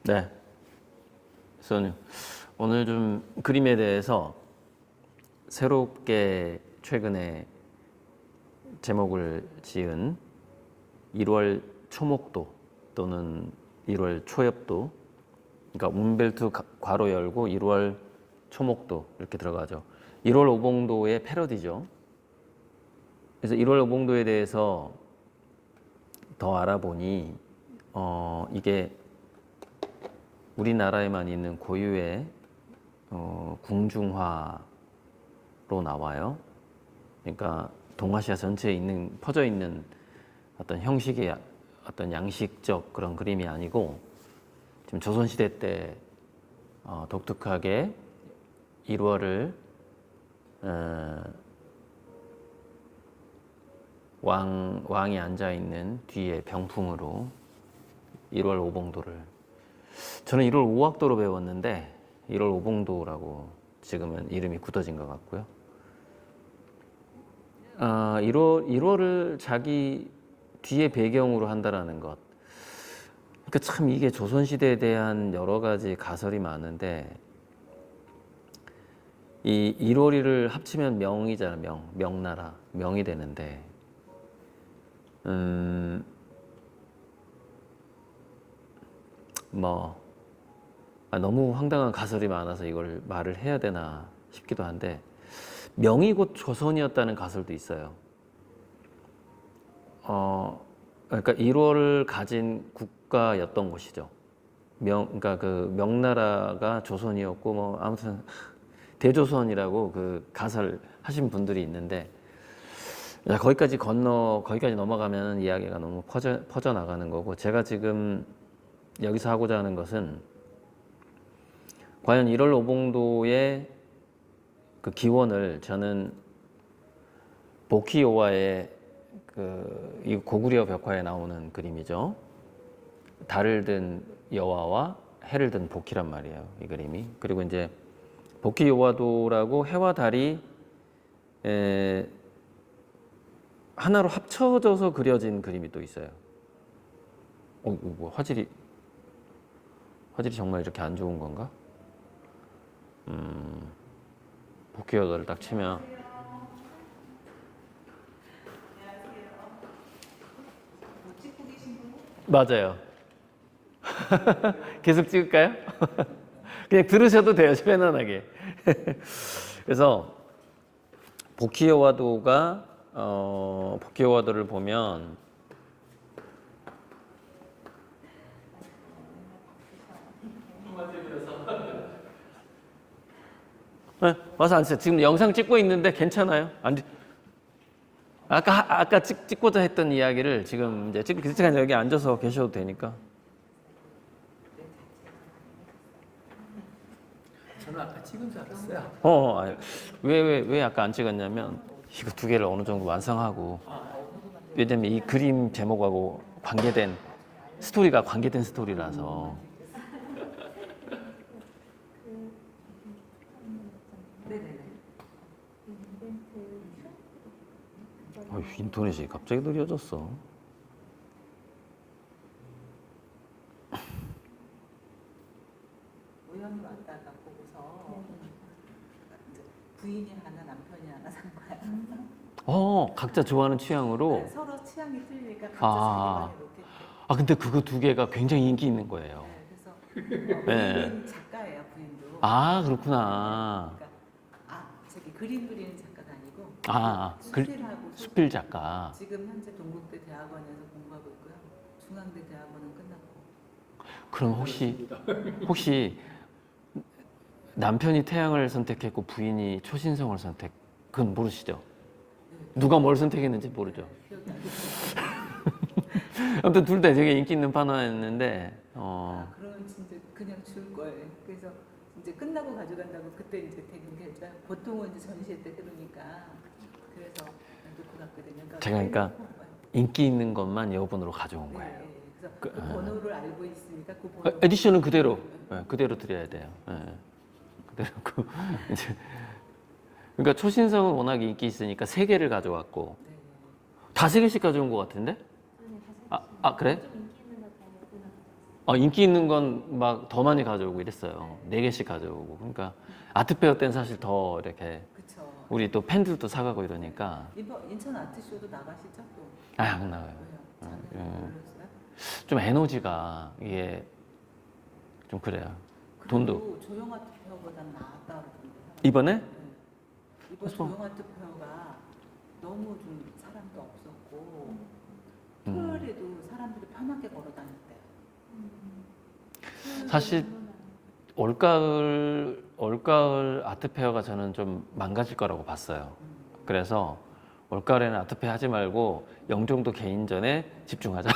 네. 그래서 오늘 좀 그림에 대해서 새롭게 최근에 제목을 지은 1월 초목도 또는 1월 초엽도, 그러니까 운벨트 괄호 열고 1월 초목도 이렇게 들어가죠. 1월 오봉도의 패러디죠. 그래서 1월 오봉도에 대해서 더 알아보니 이게 우리나라에만 있는 고유의 궁중화로 나와요. 그러니까 동아시아 전체에 퍼져 있는 어떤 형식의 어떤 양식적 그런 그림이 아니고, 지금 조선시대 때 독특하게 1월을 왕이 앉아 있는 뒤에 병풍으로 1월 오봉도를, 저는 1월 오학도로 배웠는데 1월 오봉도라고 지금은 이름이 굳어진 것 같고요. 1월을 자기 뒤에 배경으로 한다라는 것. 그러니까 참 이게 조선시대에 대한 여러 가지 가설이 많은데, 이 1월이를 합치면 명이잖아. 명나라. 명이 되는데, 너무 황당한 가설이 많아서 이걸 말을 해야 되나 싶기도 한데, 명이 곧 조선이었다는 가설도 있어요. 그러니까 1월을 가진 국가였던 곳이죠. 그러니까 그 명나라가 조선이었고, 아무튼 대조선이라고 그 가설 하신 분들이 있는데, 거기까지 넘어가면 이야기가 너무 퍼져 나가는 거고, 제가 지금 여기서 하고자 하는 것은 과연 1월 오봉도의 그 기원을 저는 보키오와의 이 고구려 벽화에 나오는 그림이죠. 달을 든 여와와 해를 든 보키란 말이에요, 이 그림이. 그리고 이제 보키요와도라고 해와 달이 하나로 합쳐져서 그려진 그림이 또 있어요. 화질이 정말 이렇게 안 좋은 건가? 보키요와도를 딱 치면 맞아요. 계속 찍을까요? 그냥 들으셔도 돼요, 편안하게. 그래서 보키요와도를 보면 와서 앉으세요. 지금 영상 찍고 있는데 괜찮아요? 아까 찍고자 했던 이야기를 지금 이제 그냥 여기 앉아서 계셔도 되니까. 저는 아까 찍은 줄 알았어요. 왜 아까 안 찍었냐면, 이거 두 개를 어느 정도 완성하고, 왜냐면 이 그림 제목하고 스토리가 관계된 스토리라서. 인터넷이 갑자기 느려졌어. 우연히 왔다가 보고서 부인이 하나 남편이 하나 산 거야. 각자 좋아하는 취향으로. 네, 서로 취향이 틀리니까 각자 자기만의 로켓. 근데 그거 두 개가 굉장히 인기 있는 거예요. 네, 그래서 부인은 작가예요, 부인도. 그렇구나. 그러니까 저기 그림 그리는 작가가 아니고 수필 작가. 지금 현재 동국대 대학원에서 공부하고 있고요. 중앙대 대학원은 끝났고. 그럼 혹시 남편이 태양을 선택했고 부인이 초신성을 그건 모르시죠? 누가 뭘 선택했는지 모르죠. 아무튼 둘 다 되게 인기 있는 판화였는데. 그러면 진짜 그냥 줄 거예요. 그래서 이제 끝나고 가져간다고 그때 이제 대금계좌 보통은 이제 전시회 때 그러니까 그래서 놓고 갔거든요. 그러니까 인기 있는 것만 여분으로 가져온 거예요. 네, 그래서 그 번호를 알고 있으니까 그 번호. 에디션은 그대로 드려야 돼요. 그대로 이제. 그러니까 초신성은 워낙 인기 있으니까 3개를 가져왔고. 네. 다 3개씩 가져온 것 같은데? 그래? 인기 있는 건 막 더 많이 가져오고 이랬어요. 4개씩 가져오고. 그러니까 아트페어 때는 사실 더 이렇게 그쵸. 우리 또 팬들도 사가고 이러니까 인천 아트쇼도 나가시죠 또? 안 나와요. 왜요? 예. 작년에 몰랐어요? 좀 에너지가 이게 좀 그래요. 돈도 그래도 조용 아트페어보다 나았다 그러던데. 이번에 네. 이번 그래서- 조용 아트페어가 너무 좀 사람도 없었고 음. 토요일에도 사람들이 편하게 걸어 다녔대요. 사실 올가을 아트페어가 저는 좀 망가질 거라고 봤어요. 그래서 올가을에는 아트페어 하지 말고 영종도 개인전에 집중하자.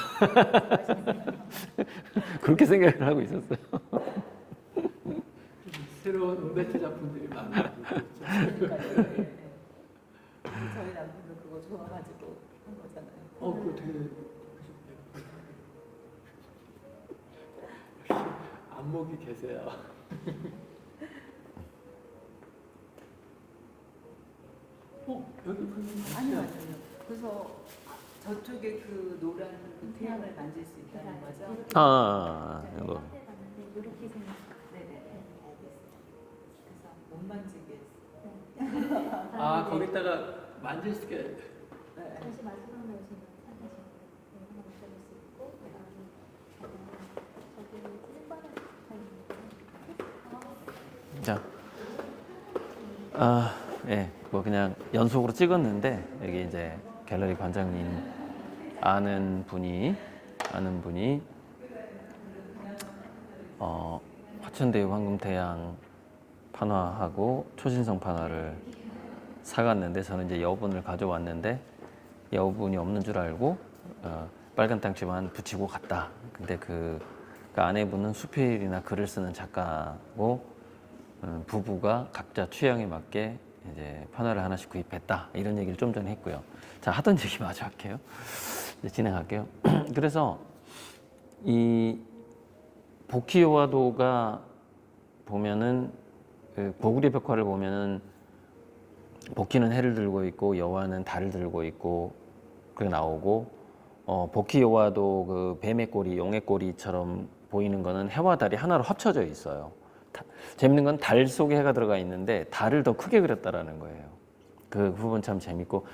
그렇게 생각을 하고 있었어요. 새로운 음배트 작품들이 많아지고 있죠. 그러니까요. 네, 네. 저희 남편도 그거 좋아가지고 한 거잖아요. 그거 되게 역시 안목이 계세요. 여기 아니요, 아니요. 그래서 저쪽에 그 노란 그 태양을 만질 수 있다는 거죠? 이거. 이렇게 생겼어요. 네네. 그래서 못 만지게 했어요. 거기다가 만질 수 있게. 네. 잠시 마지막에 오시면 찾으시면 하나 만져볼 수 있고 그다음에 저기 찐바람 자, 뭐 그냥 연속으로 찍었는데 여기 이제 갤러리 관장님 아는 분이 화천대유 황금태양 판화하고 초신성 판화를 사갔는데 저는 이제 여분을 가져왔는데 여분이 없는 줄 알고 빨간 땅지만 붙이고 갔다. 근데 그 아내분은 수필이나 글을 쓰는 작가고 부부가 각자 취향에 맞게 이제 판화를 하나씩 구입했다. 이런 얘기를 좀 전에 했고요. 자, 하던 얘기 마저 할게요. 이제 진행할게요. 그래서 이 보키요와도가 보면은 고구려 벽화를 보면은 보키는 해를 들고 있고 여와는 달을 들고 있고 그게 나오고 보키요와도 그 뱀의 꼬리, 용의 꼬리처럼 보이는 거는 해와 달이 하나로 합쳐져 있어요. 재밌는 건 달 속에 해가 들어가 있는데 달을 더 크게 그렸다라는 거예요. 그 부분 참 재밌고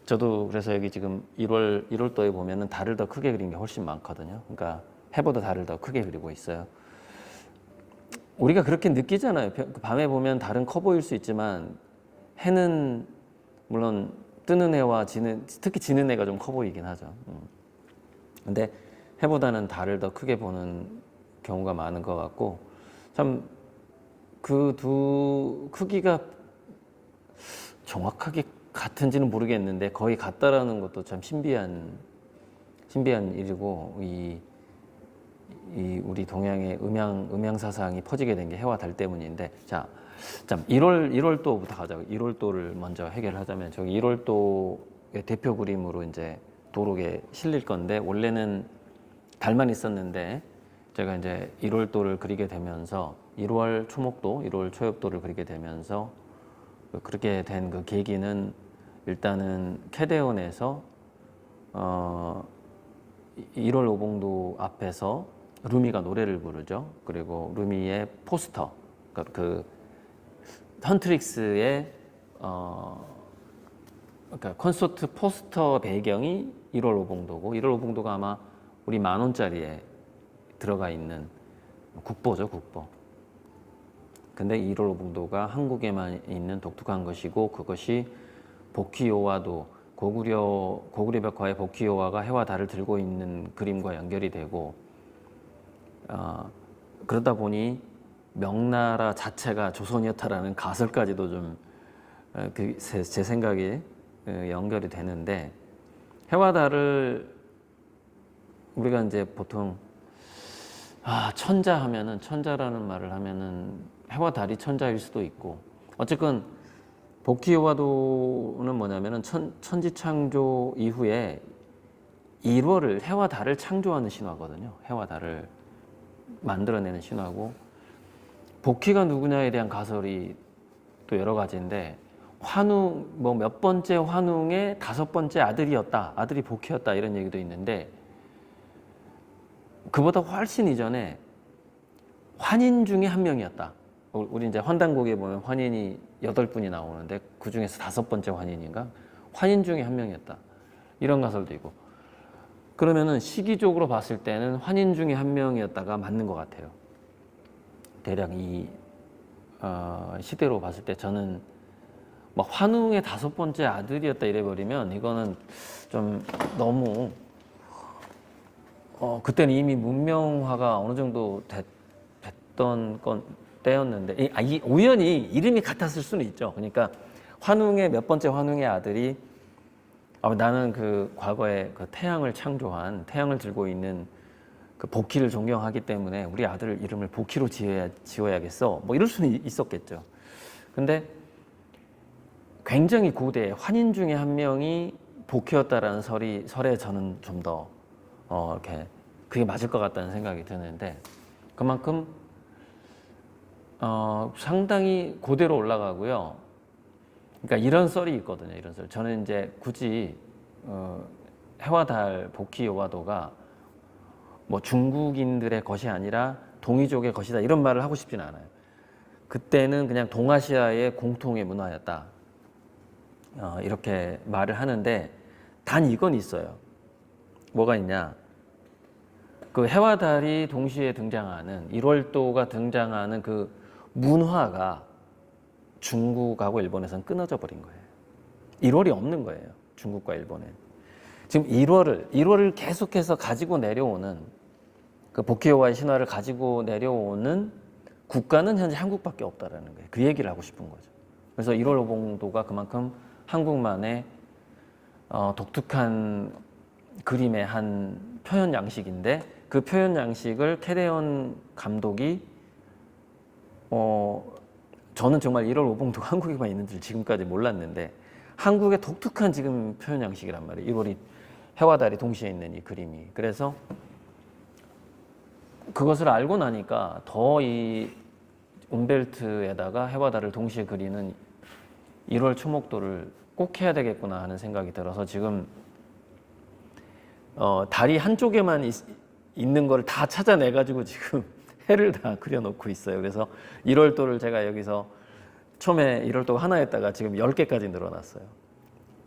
저도 그래서 여기 지금 1월도에 보면은 달을 더 크게 그린 게 훨씬 많거든요. 그러니까 해보다 달을 더 크게 그리고 있어요. 우리가 그렇게 느끼잖아요. 밤에 보면 달은 커 보일 수 있지만 해는 물론 뜨는 해와 특히 지는 해가 좀 커 보이긴 하죠. 근데 해보다는 달을 더 크게 보는 경우가 많은 것 같고 참 그 두 크기가 정확하게 같은지는 모르겠는데 거의 같다라는 것도 참 신비한 일이고 이 우리 동양의 음양 사상이 퍼지게 된 게 해와 달 때문인데 자 1월도부터 가자고. 1월도를 먼저 해결하자면 저기 1월도의 대표 그림으로 이제 도록에 실릴 건데 원래는 달만 있었는데 제가 이제 1월도를 그리게 되면서 1월 초목도, 1월 초엽도를 그리게 되면서 그렇게 된 그 계기는 일단은 캐데온에서 1월 오봉도 앞에서 루미가 노래를 부르죠. 그리고 루미의 포스터, 그 헌트릭스의 그러니까 콘서트 포스터 배경이 1월 오봉도고 1월 오봉도가 아마 우리 10,000원짜리에 들어가 있는 국보죠, 국보. 근데 1월 오봉도가 한국에만 있는 독특한 것이고 그것이 보키요와도 고구려 벽화의 보키요와가 해와 달을 들고 있는 그림과 연결이 되고 그러다 보니 명나라 자체가 조선이었다라는 가설까지도 좀 제 생각에 연결이 되는데 해와 달을 우리가 이제 보통 천자라는 말을 하면은 해와 달이 천자일 수도 있고 어쨌건 보키요와도는 뭐냐면은 천지창조 이후에 1월을 해와 달을 창조하는 신화거든요. 해와 달을 만들어내는 신화고 보키가 누구냐에 대한 가설이 또 여러 가지인데 환웅 뭐 몇 번째 환웅의 5번째 아들이 보키였다 이런 얘기도 있는데 그보다 훨씬 이전에 환인 중에 한 명이었다. 우리 이제 환단곡에 보면 환인이 8분이 나오는데 그 중에서 5번째 환인인가? 환인 중에 한 명이었다. 이런 가설도 있고. 그러면은 시기적으로 봤을 때는 환인 중에 한 명이었다가 맞는 것 같아요. 대략 이 시대로 봤을 때 저는 막 환웅의 5번째 아들이었다 이래버리면 이거는 좀 너무 그때는 이미 문명화가 어느 정도 됐던 때였는데 우연히 이름이 같았을 수는 있죠. 그러니까 환웅의 몇 번째 환웅의 아들이 나는 그 과거에 그 태양을 창조한 태양을 들고 있는 그 복희를 존경하기 때문에 우리 아들 이름을 복희로 지어야겠어. 뭐 이럴 수는 있었겠죠. 근데 굉장히 고대 환인 중에 한 명이 복희였다라는 설에 저는 좀 더 이렇게 그게 맞을 것 같다는 생각이 드는데 그만큼 상당히 고대로 올라가고요. 그러니까 이런 썰이 있거든요. 이런 썰. 저는 이제 굳이 해와 달 복희 여와도가 뭐 중국인들의 것이 아니라 동이족의 것이다 이런 말을 하고 싶지는 않아요. 그때는 그냥 동아시아의 공통의 문화였다. 이렇게 말을 하는데 단 이건 있어요. 뭐가 있냐? 그 해와 달이 동시에 등장하는 1월도가 등장하는 그 문화가 중국하고 일본에서는 끊어져 버린 거예요. 1월이 없는 거예요. 중국과 일본은. 지금 1월을 계속해서 가지고 내려오는 그 복희여와의 신화를 가지고 내려오는 국가는 현재 한국밖에 없다라는 거예요. 그 얘기를 하고 싶은 거죠. 그래서 1월 오봉도가 그만큼 한국만의 독특한 그림의 한 표현 양식인데 그 표현 양식을 캐대언 감독이 저는 정말 1월 오봉도가 한국에만 있는 줄 지금까지 몰랐는데 한국의 독특한 지금 표현 양식이란 말이에요. 1월이 해와 달이 동시에 있는 이 그림이. 그래서 그것을 알고 나니까 더 이 움벨트에다가 해와 달을 동시에 그리는 1월 초목도를 꼭 해야 되겠구나 하는 생각이 들어서 지금 달이 한쪽에만 있는 걸 다 찾아내가지고 지금 해를 다 그려놓고 있어요. 그래서 1월도를 제가 여기서 처음에 1월도가 하나였다가 지금 10개까지 늘어났어요.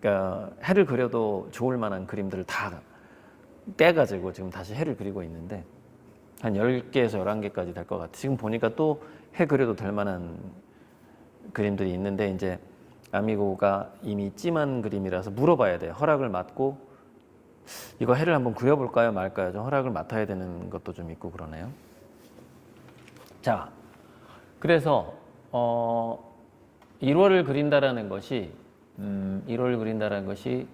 그러니까 해를 그려도 좋을 만한 그림들을 다 떼가지고 지금 다시 해를 그리고 있는데 한 10개에서 11개까지 될 것 같아요. 지금 보니까 또 해 그려도 될 만한 그림들이 있는데 이제 아미고가 이미 찜한 그림이라서 물어봐야 돼요. 허락을 맡고 이거 해를 한번 그려볼까요 말까요? 좀 허락을 맡아야 되는 것도 좀 있고 그러네요. 자, 그래서 1월을 그린다라는 것이 1월을 그린다라는 것이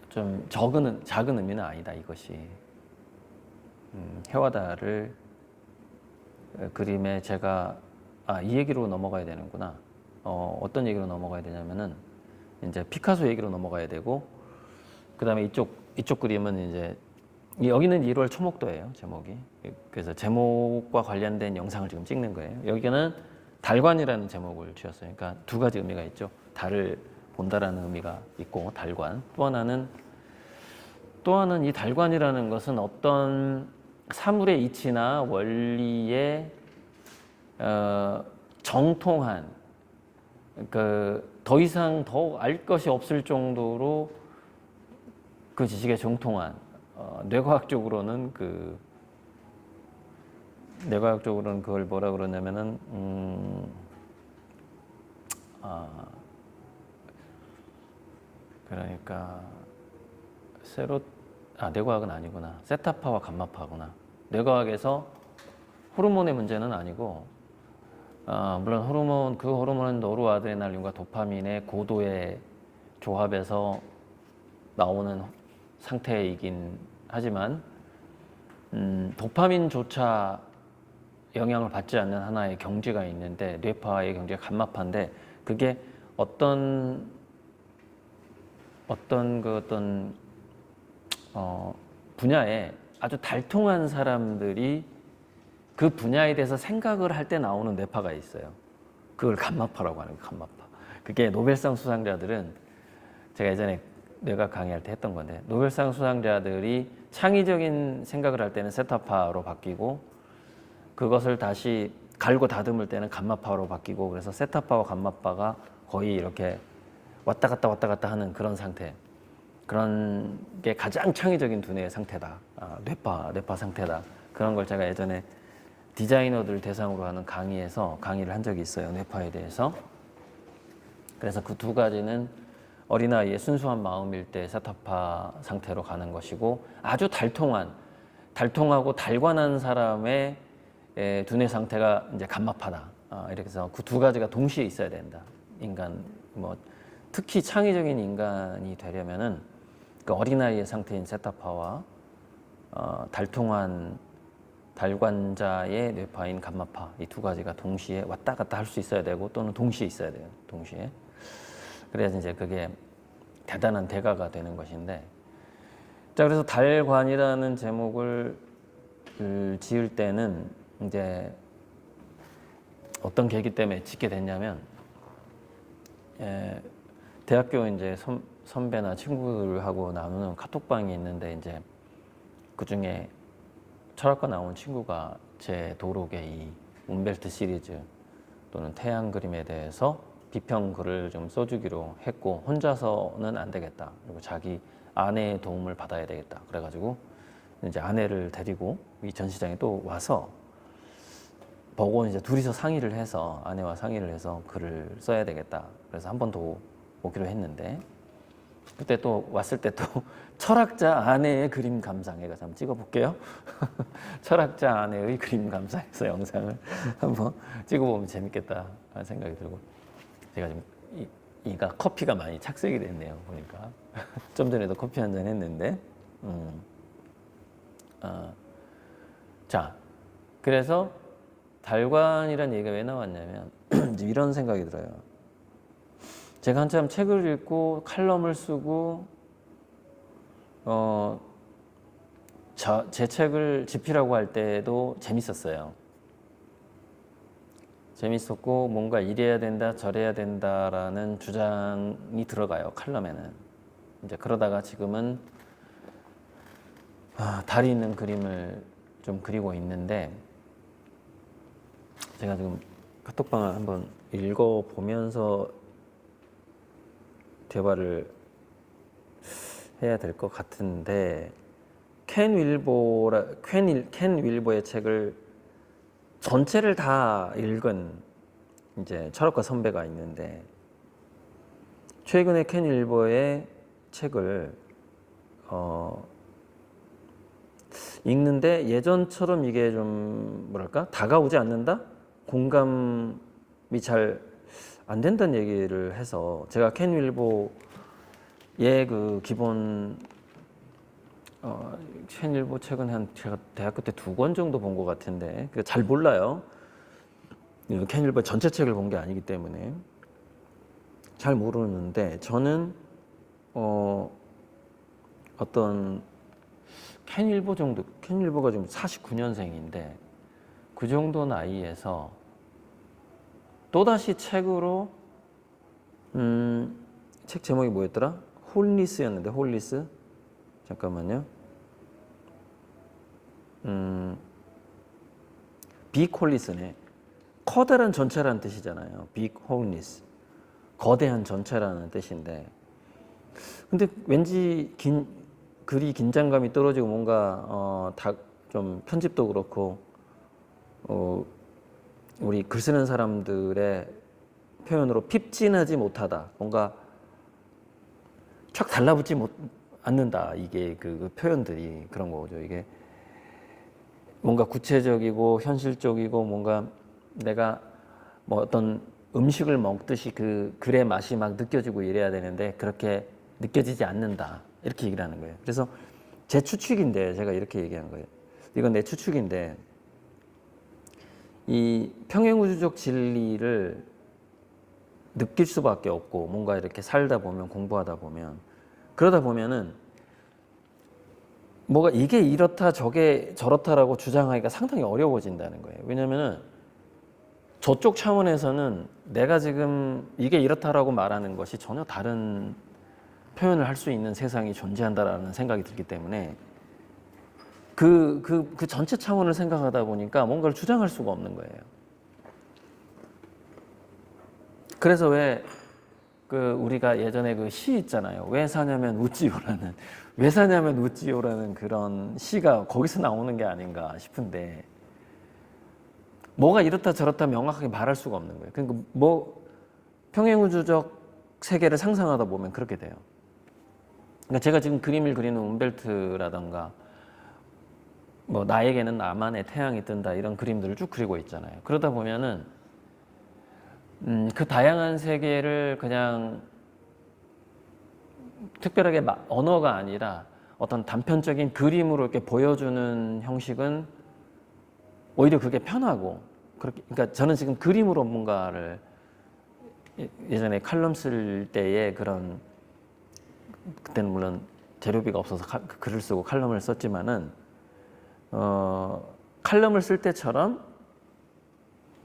좀 작은 의미는 아니다 이것이. 해와 달을 그림에 제가 이 얘기로 넘어가야 되는구나. 어떤 얘기로 넘어가야 되냐면은 이제 피카소 얘기로 넘어가야 되고 그다음에 이쪽 그림은 이제 여기는 1월 초목도예요 제목이. 그래서 제목과 관련된 영상을 지금 찍는 거예요. 여기는 달관이라는 제목을 지었어요. 그러니까 두 가지 의미가 있죠. 달을 본다라는 의미가 있고 달관. 또 하나는 이 달관이라는 것은 어떤 사물의 이치나 원리에 정통한 더 이상 더 알 것이 없을 정도로 그 지식에 정통한 뇌과학적으로는 그걸 뭐라 그러냐면은 그러니까 뇌과학은 아니구나. 세타파와 감마파구나. 뇌과학에서 호르몬의 문제는 아니고 물론 그 호르몬은 노르아드레날린과 도파민의 고도의 조합에서 나오는 상태이긴 하지만 도파민조차 영향을 받지 않는 하나의 경지가 있는데 뇌파의 경지가 감마파인데 그게 어떤 분야에 아주 달통한 사람들이 그 분야에 대해서 생각을 할 때 나오는 뇌파가 있어요. 그걸 감마파라고 하는 거예요. 감마파. 그게 노벨상 수상자들은 제가 예전에 내가 강의할 때 했던 건데 노벨상 수상자들이 창의적인 생각을 할 때는 세타파로 바뀌고 그것을 다시 갈고 다듬을 때는 감마파로 바뀌고 그래서 세타파와 감마파가 거의 이렇게 왔다 갔다 하는 그런 상태. 그런 게 가장 창의적인 두뇌의 상태다. 뇌파 상태다. 그런 걸 제가 예전에 디자이너들 대상으로 하는 강의에서 강의를 한 적이 있어요. 뇌파에 대해서. 그래서 그 두 가지는 어린아이의 순수한 마음일 때 세타파 상태로 가는 것이고 아주 달통하고 달관한 사람의 두뇌 상태가 이제 감마파다. 이렇게 해서 그 두 가지가 동시에 있어야 된다. 인간 특히 창의적인 인간이 되려면은 그 어린아이의 상태인 세타파와 달통한 달관자의 뇌파인 감마파 이 두 가지가 동시에 왔다 갔다 할 수 있어야 되고 또는 동시에 있어야 돼요. 동시에. 그래서 이제 그게 대단한 대가가 되는 것인데 자 그래서 달관이라는 제목을 지을 때는 이제 어떤 계기 때문에 짓게 됐냐면 대학교 이제 선배나 친구들하고 나누는 카톡방이 있는데 이제 그 중에 철학과 나온 친구가 제 도록의 이 움베르트 시리즈 또는 태양 그림에 대해서 비평 글을 좀 써주기로 했고 혼자서는 안 되겠다. 그리고 자기 아내의 도움을 받아야 되겠다. 그래가지고 이제 아내를 데리고 이 전시장에 또 와서 보고 이제 둘이서 상의를 해서 아내와 상의를 해서 글을 써야 되겠다. 그래서 한 번 더 오기로 했는데 그때 또 왔을 때 또 철학자 아내의 그림 감상에 가서 한번 찍어볼게요. 철학자 아내의 그림 감상에서 영상을 한번 찍어보면 재밌겠다 하는 생각이 들고 제가 지금 이가 커피가 많이 착색이 됐네요. 보니까 좀 전에도 커피 한 잔 했는데 자 그래서 달관이라는 얘기가 왜 나왔냐면 이런 생각이 들어요. 제가 한참 책을 읽고 칼럼을 쓰고 제 책을 집필하고 할 때도 재밌었어요. 재밌었고 뭔가 이래야 된다 저래야 된다라는 주장이 들어가요. 칼럼에는. 이제 그러다가 지금은 달이 있는 그림을 좀 그리고 있는데 제가 지금 카톡방을 한번 읽어보면서 대화를 해야 될 것 같은데 켄 윌버의 책을 전체를 다 읽은 이제 철학과 선배가 있는데 최근에 켄 윌버의 책을 읽는데 예전처럼 이게 좀 뭐랄까 다가오지 않는다? 공감이 잘 안 된다는 얘기를 해서 제가 켄 윌버의 그 기본 켄 윌버 책은 제가 대학교 때 2권 정도 본 것 같은데 잘 몰라요. 켄 윌버 전체 책을 본 게 아니기 때문에 잘 모르는데 저는 어떤 켄 윌버가 지금 49년생인데 그 정도 나이에서 또다시 책으로 책 제목이 뭐였더라? 홀리스였는데 홀리스? 잠깐만요. 빅 홀리스네. 커다란 전체라는 뜻이잖아요. 빅 홀리스. 거대한 전체라는 뜻인데 근데 왠지 글이 긴장감이 떨어지고 뭔가 좀 편집도 그렇고 우리 글 쓰는 사람들의 표현으로 핍진하지 못하다. 뭔가 촥 달라붙지 않는다. 이게 그 표현들이 그런 거죠. 이게 뭔가 구체적이고 현실적이고 뭔가 내가 뭐 어떤 음식을 먹듯이 그 글의 맛이 막 느껴지고 이래야 되는데 그렇게 느껴지지 않는다. 이렇게 얘기를 하는 거예요. 그래서 제 추측인데 제가 이렇게 얘기한 거예요. 이건 내 추측인데 이 평행우주적 진리를 느낄 수밖에 없고 뭔가 이렇게 살다 보면 공부하다 보면 그러다 보면은 뭐가 이게 이렇다 저게 저렇다라고 주장하기가 상당히 어려워진다는 거예요. 왜냐면은 저쪽 차원에서는 내가 지금 이게 이렇다라고 말하는 것이 전혀 다른 표현을 할 수 있는 세상이 존재한다라는 생각이 들기 때문에 그 전체 차원을 생각하다 보니까 뭔가를 주장할 수가 없는 거예요. 그래서 왜 우리가 예전에 그 시 있잖아요. 왜 사냐면 웃지요라는 그런 시가 거기서 나오는 게 아닌가 싶은데 뭐가 이렇다 저렇다 명확하게 말할 수가 없는 거예요. 그러니까 뭐 평행우주적 세계를 상상하다 보면 그렇게 돼요. 그러니까 제가 지금 그림을 그리는 움베르트라던가 뭐 나에게는 나만의 태양이 뜬다 이런 그림들을 쭉 그리고 있잖아요. 그러다 보면은 그 다양한 세계를 그냥 특별하게 언어가 아니라 어떤 단편적인 그림으로 이렇게 보여주는 형식은 오히려 그게 편하고 그러니까 저는 지금 그림으로 뭔가를 예전에 칼럼 쓸 때의 그런 그때는 물론 재료비가 없어서 글을 쓰고 칼럼을 썼지만은 칼럼을 쓸 때처럼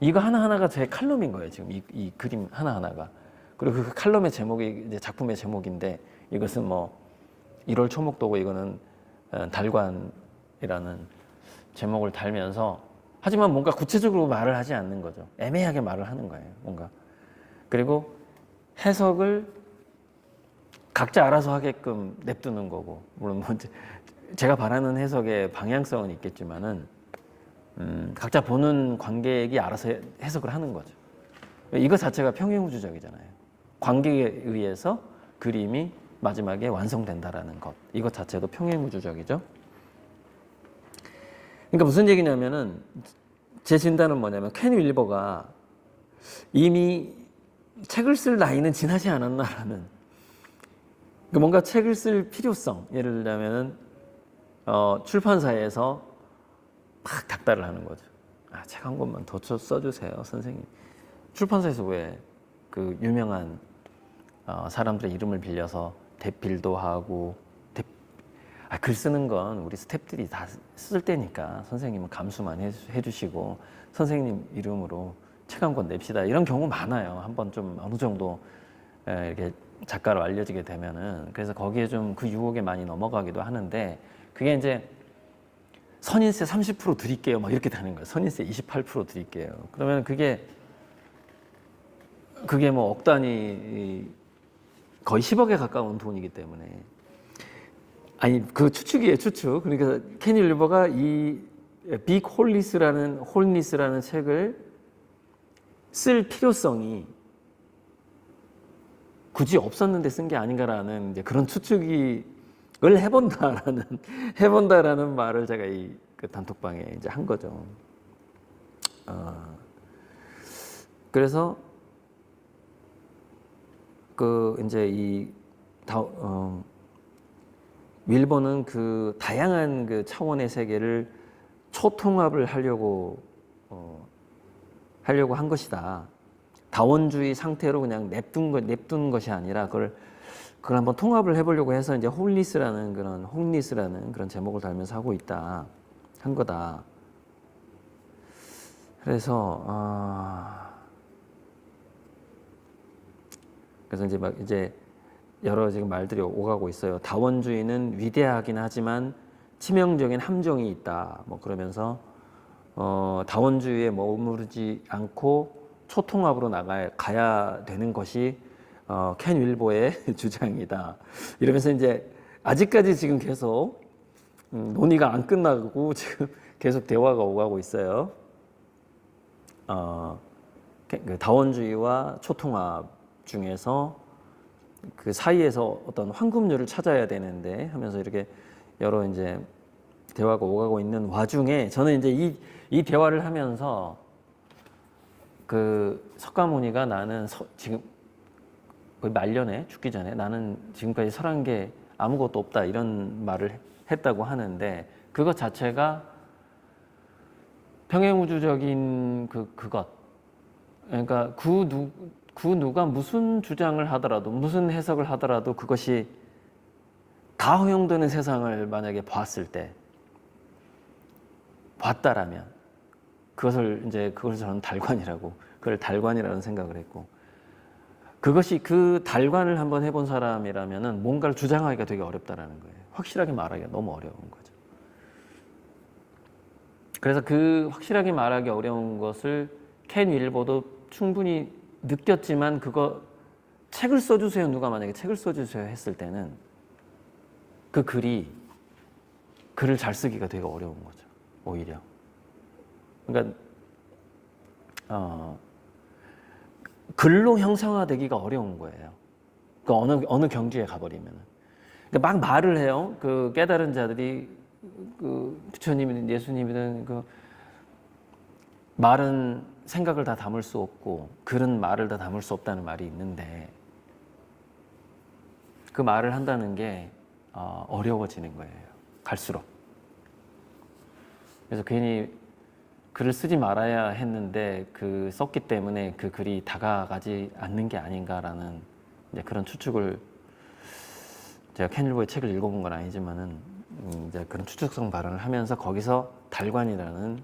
이거 하나하나가 제 칼럼인 거예요. 지금 이 그림 하나하나가. 그리고 그 칼럼의 제목이 이제 작품의 제목인데 이것은 뭐 1월 초목도고 이거는 달관이라는 제목을 달면서 하지만 뭔가 구체적으로 말을 하지 않는 거죠. 애매하게 말을 하는 거예요. 뭔가. 그리고 해석을 각자 알아서 하게끔 냅두는 거고 물론 뭐 제가 바라는 해석의 방향성은 있겠지만은 각자 보는 관객이 알아서 해석을 하는 거죠. 이거 자체가 평행우주적이잖아요. 관객에 의해서 그림이 마지막에 완성된다라는 것. 이것 자체도 평행우주적이죠. 그러니까 무슨 얘기냐면은 제 진단은 뭐냐면 켄 윌버가 이미 책을 쓸 나이는 지나지 않았나라는 뭔가 책을 쓸 필요성. 예를 들자면은 출판사에서 막 닥달을 하는 거죠. 책 한 권만 더 써주세요, 선생님. 출판사에서 왜 그 유명한 사람들의 이름을 빌려서 대필도 하고 글 쓰는 건 우리 스태프들이 다 쓸 때니까 선생님은 감수만 해주시고 선생님 이름으로 책 한 권 냅시다. 이런 경우 많아요. 한번 좀 어느 정도 이렇게 작가로 알려지게 되면은 그래서 거기에 좀 그 유혹에 많이 넘어가기도 하는데 그게 이제 선인세 30% 드릴게요. 막 이렇게 되는 거예요. 선인세 28% 드릴게요. 그러면 그게 뭐 억 단위 거의 10억에 가까운 돈이기 때문에 아니 그 추측이에요. 추측. 그러니까 켄 윌버가 이 빅 홀리스라는 책을 쓸 필요성이 굳이 없었는데 쓴 게 아닌가라는 이제 그런 추측을 해본다라는 말을 제가 그 단톡방에 이제 한 거죠. 그래서 그 이제 윌버는 그 다양한 그 차원의 세계를 초통합을 하려고 한 것이다. 다원주의 상태로 그냥 냅둔 것이 아니라 그걸 한번 통합을 해보려고 해서 이제 홀리스라는 그런 제목을 달면서 하고 있다 한 거다. 그래서 이제 여러 지금 말들이 오가고 있어요. 다원주의는 위대하긴 하지만 치명적인 함정이 있다. 뭐 그러면서 다원주의에 머무르지 않고 초통합으로 가야 되는 것이 켄 윌버의 주장이다. 이러면서 이제 아직까지 지금 계속 논의가 안 끝나고 지금 계속 대화가 오가고 있어요. 그 다원주의와 초통합 중에서 그 사이에서 어떤 황금률을 찾아야 되는데 하면서 이렇게 여러 이제 대화가 오가고 있는 와중에 저는 이제 이 대화를 하면서 그 석가모니가 나는 지금 거의 말년에 죽기 전에 나는 지금까지 설한 게 아무것도 없다 이런 말을 했다고 하는데 그것 자체가 평행우주적인 그것 그러니까 누가 무슨 주장을 하더라도 무슨 해석을 하더라도 그것이 다 허용되는 세상을 만약에 봤다라면 그걸 저는 달관이라고 생각을 했고 그것이 그 달관을 한번 해본 사람이라면은 뭔가를 주장하기가 되게 어렵다라는 거예요. 확실하게 말하기가 너무 어려운 거죠. 그래서 그 확실하게 말하기 어려운 것을 켄 윌버도 충분히 느꼈지만 그거 책을 써주세요. 누가 만약에 책을 써주세요 했을 때는 그 글을 잘 쓰기가 되게 어려운 거죠. 오히려. 그러니까 글로 형상화되기가 어려운 거예요. 그러니까 어느 경지에 가버리면은. 그러니까 막 말을 해요. 그 깨달은 자들이 그 부처님이든 예수님이든 그 말은 생각을 다 담을 수 없고 글은 말을 다 담을 수 없다는 말이 있는데 그 말을 한다는 게 어려워지는 거예요. 갈수록. 그래서 괜히 글을 쓰지 말아야 했는데 그 썼기 때문에 그 글이 다가가지 않는 게 아닌가라는 이제 그런 추측을 제가 켄 윌버의 책을 읽어본 건 아니지만은 이제 그런 추측성 발언을 하면서 거기서 달관이라는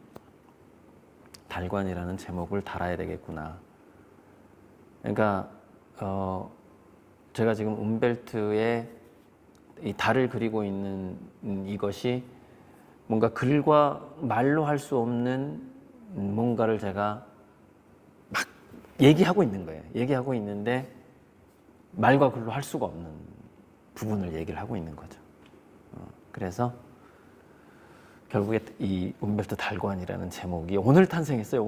제목을 달아야 되겠구나. 그러니까 제가 지금 움벨트에 이 달을 그리고 있는 이것이 뭔가 글과 말로 할 수 없는 뭔가를 제가 막 얘기하고 있는 거예요. 얘기하고 있는데 말과 글로 할 수가 없는 부분을 얘기를 하고 있는 거죠. 그래서 결국에 이 움벨트 달관이라는 제목이 오늘 탄생했어요.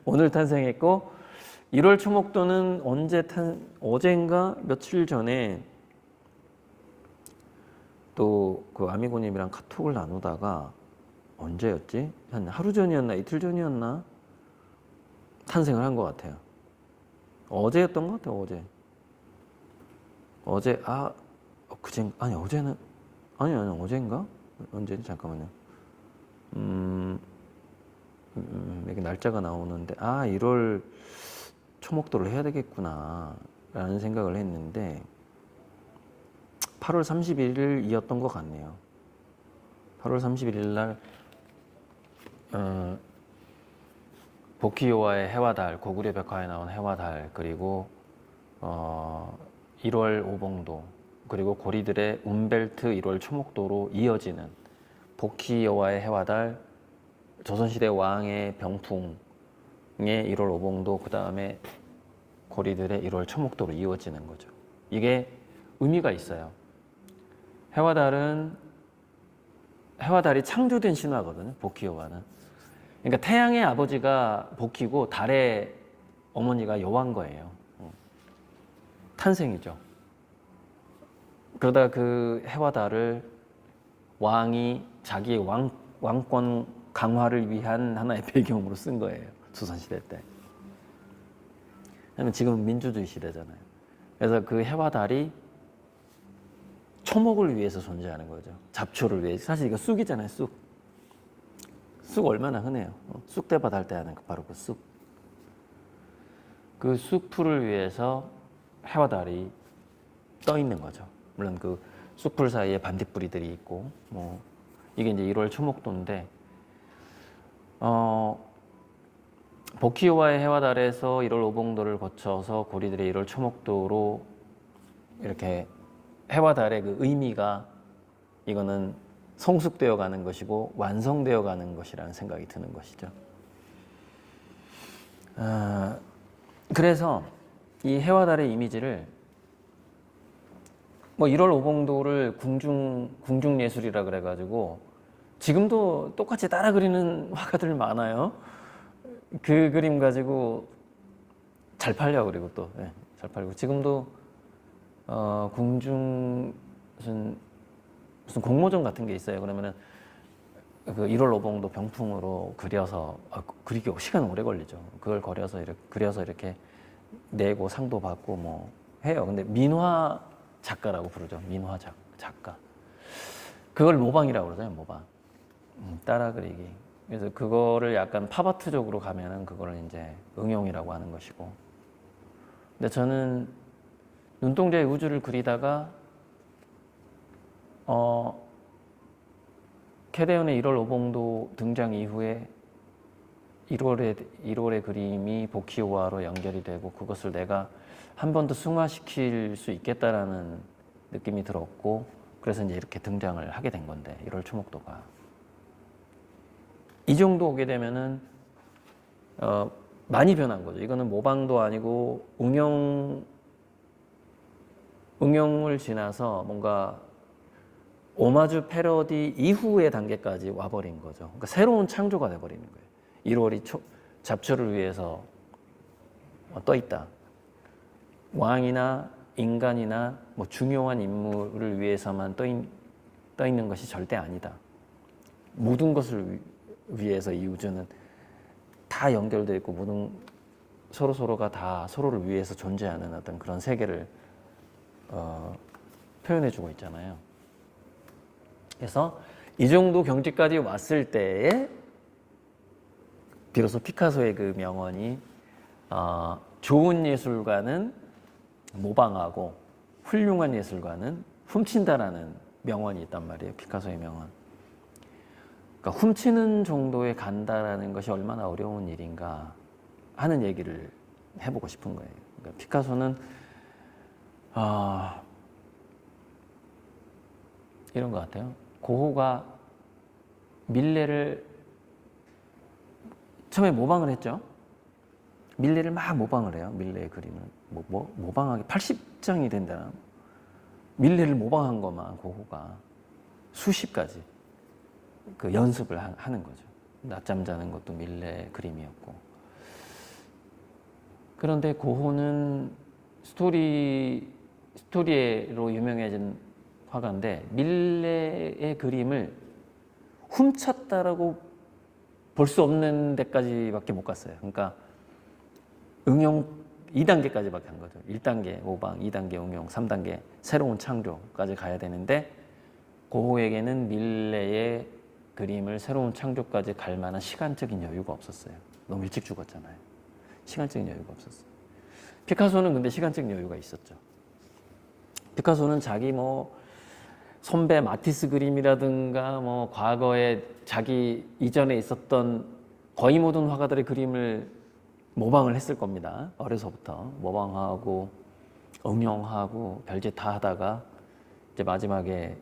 오늘 탄생했고 1월 초목도는 어젠가 며칠 전에 또 그 아미고님이랑 카톡을 나누다가 언제였지? 한 하루 전이었나 이틀 전이었나? 탄생을 한 것 같아요. 어제였던 것 같아요. 어제 아니 어제는 아니 어제인가? 언제지? 잠깐만요. 이렇게 날짜가 나오는데 1월 초목도를 해야 되겠구나 라는 생각을 했는데 8월 31일이었던 것 같네요. 8월 31일 날 보키요와의 해와달, 고구려 벽화에 나온 해와달, 그리고 1월 오봉도, 그리고 고리들의 움벨트 1월 초목도로 이어지는 보키요와의 해와달, 조선시대 왕의 병풍의 1월 오봉도, 그 다음에 고리들의 1월 초목도로 이어지는 거죠. 이게 의미가 있어요. 해와달이 창조된 신화거든요. 보키요와는. 그러니까 태양의 아버지가 보키고 달의 어머니가 여왕 거예요. 탄생이죠. 그러다 그 해와달을 왕이 자기의 왕권 강화를 위한 하나의 배경으로 쓴 거예요. 조선시대 때. 왜냐면 지금 민주주의 시대잖아요. 그래서 그 해와달이 초목을 위해서 존재하는 거죠. 잡초를 위해서. 사실 이거 쑥이잖아요. 쑥 얼마나 흔해요. 쑥대밭 할 때 하는 바로 그 쑥. 그 쑥풀을 위해서 해와달이 떠 있는 거죠. 물론 그 쑥풀 사이에 반딧불이들이 있고 이게 이제 1월 초목도인데 보키요와의 해와달에서 1월 오봉도를 거쳐서 고리들의 1월 초목도로 이렇게 해와달의 그 의미가 이거는 성숙되어 가는 것이고 완성되어 가는 것이라는 생각이 드는 것이죠. 그래서 이 해와달의 이미지를 1월 오봉도를 궁중예술이라 그래가지고 지금도 똑같이 따라 그리는 화가들 많아요. 그 그림 가지고 잘 팔려. 그리고 또 잘 팔고 지금도 궁중 무슨 공모전 같은 게 있어요. 그러면은 그 1월 오봉도 병풍으로 그려서 그리기 시간 오래 걸리죠. 그걸 그려서 이렇게 내고 상도 받고 해요. 근데 민화 작가라고 부르죠. 민화 작가. 그걸 모방이라고 그러잖아요. 모방. 따라 그리기. 그래서 그거를 약간 팝아트적으로 가면은 그거를 이제 응용이라고 하는 것이고. 근데 저는 눈동자의 우주를 그리다가 캐데온의 1월 오봉도 등장 이후에 1월의 그림이 보키요와로 연결이 되고 그것을 내가 한 번 더 승화시킬 수 있겠다라는 느낌이 들었고 그래서 이제 이렇게 등장을 하게 된 건데 1월 초목도가 이 정도 오게 되면은 많이 변한 거죠. 이거는 모방도 아니고 응용을 지나서 뭔가 오마주 패러디 이후의 단계까지 와버린 거죠. 그러니까 새로운 창조가 돼버리는 거예요. 1월이 잡초를 위해서 떠 있다. 왕이나 인간이나 뭐 중요한 인물을 위해서만 떠 있는 것이 절대 아니다. 모든 것을 위해서 이 우주는 다 연결되어 있고 모든 서로가 다 서로를 위해서 존재하는 어떤 그런 세계를 표현해주고 있잖아요. 그래서 이 정도 경지까지 왔을 때에 비로소 피카소의 그 명언이 좋은 예술가는 모방하고 훌륭한 예술가는 훔친다라는 명언이 있단 말이에요. 피카소의 명언. 그러니까 훔치는 정도에 간다라는 것이 얼마나 어려운 일인가 하는 얘기를 해보고 싶은 거예요. 그러니까 피카소는 이런 것 같아요. 고호가 밀레를 처음에 모방을 했죠. 밀레를 막 모방을 해요. 밀레의 그림을 모방하기 80장이 된다나 밀레를 모방한 것만 고호가 수십 가지 그 연습을 하는 거죠. 낮잠 자는 것도 밀레 그림이었고. 그런데 고호는 스토리로 유명해진 화가인데 밀레의 그림을 훔쳤다라고 볼 수 없는 데까지밖에 못 갔어요. 그러니까 응용 2단계까지밖에 한 거죠. 1단계 모방, 2단계 응용, 3단계 새로운 창조까지 가야 되는데 고호에게는 밀레의 그림을 새로운 창조까지 갈 만한 시간적인 여유가 없었어요. 너무 일찍 죽었잖아요. 시간적인 여유가 없었어요. 피카소는 근데 시간적인 여유가 있었죠. 피카소는 자기 선배 마티스 그림이라든가 과거에 자기 이전에 있었던 거의 모든 화가들의 그림을 모방을 했을 겁니다. 어려서부터 모방하고 응용하고 별짓 다 하다가 이제 마지막에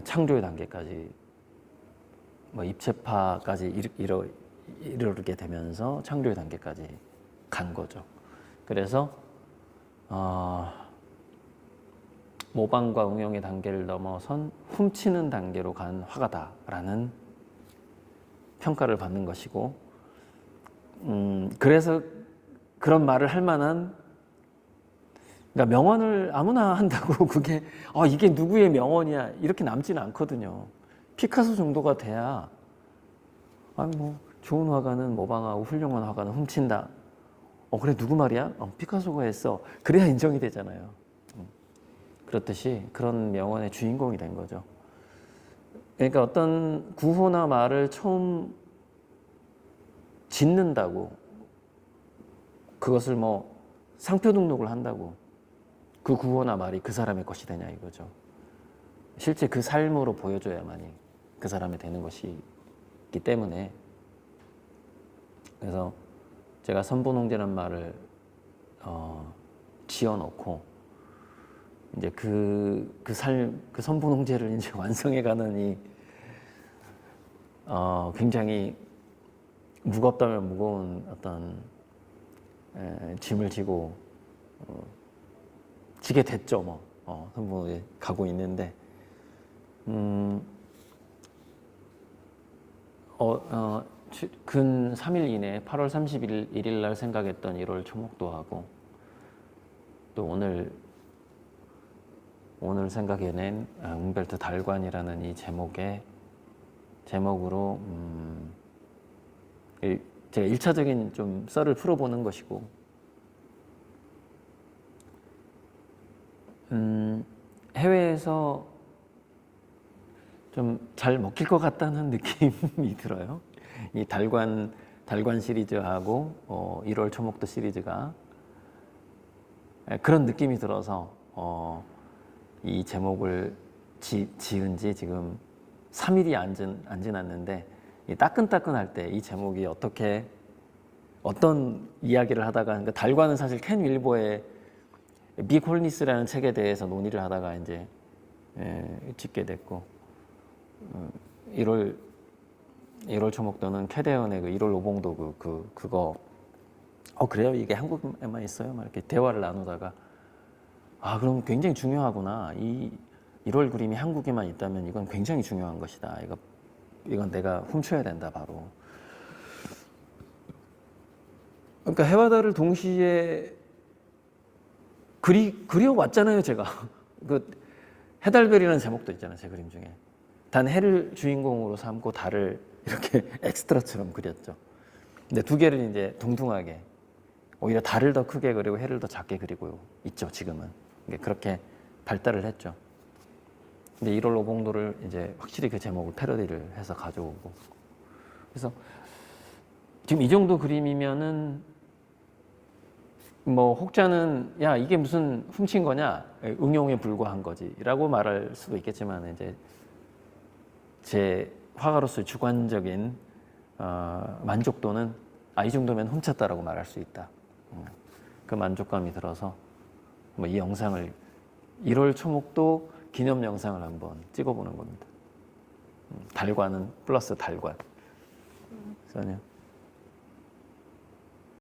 창조의 단계까지 입체파까지 이르게 되면서 창조의 단계까지 간 거죠. 그래서 모방과 응용의 단계를 넘어선 훔치는 단계로 간 화가다라는 평가를 받는 것이고, 그래서 그런 말을 할 만한, 그러니까 명언을 아무나 한다고 그게 이게 누구의 명언이야 이렇게 남지는 않거든요. 피카소 정도가 돼야 좋은 화가는 모방하고 훌륭한 화가는 훔친다. 그래 누구 말이야? 피카소가 했어. 그래야 인정이 되잖아요. 그렇듯이 그런 명언의 주인공이 된 거죠. 그러니까 어떤 구호나 말을 처음 짓는다고 그것을 상표 등록을 한다고 그 구호나 말이 그 사람의 것이 되냐 이거죠. 실제 그 삶으로 보여줘야만이 그 사람이 되는 것이기 때문에, 그래서 제가 선보농제라는 말을 지어놓고 이제 그 선보농제를 이제 완성해가는 이 굉장히 무겁다면 무거운 어떤 짐을 지고 지게 됐죠. 선보농제 가고 있는데 근 3일 이내에 8월 31일 날 생각했던 1월 초목도하고 또 오늘 생각해낸 웅베르토 달관이라는 이 제목으로 제가 1차적인 좀 썰을 풀어보는 것이고, 해외에서 좀 잘 먹힐 것 같다는 느낌이 들어요. 이 달관 시리즈하고 1월 초목도 시리즈가 그런 느낌이 들어서 이 제목을 지은 지 지금 3일이 안 지났는데 이 따끈따끈할 때 이 제목이 어떻게 어떤 이야기를 하다가 그러니까 달과는 사실 켄 윌버의 비 콜니스라는 책에 대해서 논의를 하다가 이제 짓게 됐고 1월 초목도는 캐대언의 그 1월 오봉도 그거 그래요? 이게 한국에만 있어요? 막 이렇게 대화를 나누다가 그럼 굉장히 중요하구나. 이 1월 그림이 한국에만 있다면 이건 굉장히 중요한 것이다. 이건 내가 훔쳐야 된다 바로. 그러니까 해와 달을 동시에 그려왔잖아요, 제가. 그 해달별이라는 제목도 있잖아요, 제 그림 중에. 단 해를 주인공으로 삼고 달을 이렇게 엑스트라처럼 그렸죠. 근데 두 개를 이제 동등하게 오히려 달을 더 크게 그리고 해를 더 작게 그리고 있죠, 지금은. 그렇게 발달을 했죠. 근데 1월 오봉도를 이제 확실히 그 제목을 패러디를 해서 가져오고. 그래서 지금 이 정도 그림이면은 뭐 혹자는 야 이게 무슨 훔친 거냐 응용에 불과한 거지라고 말할 수도 있겠지만 이제 제 화가로서의 주관적인 만족도는 이 정도면 훔쳤다라고 말할 수 있다. 그 만족감이 들어서 뭐 이 영상을 1월 초목도 기념 영상을 한번 찍어보는 겁니다. 달과는 플러스 달관. 그래서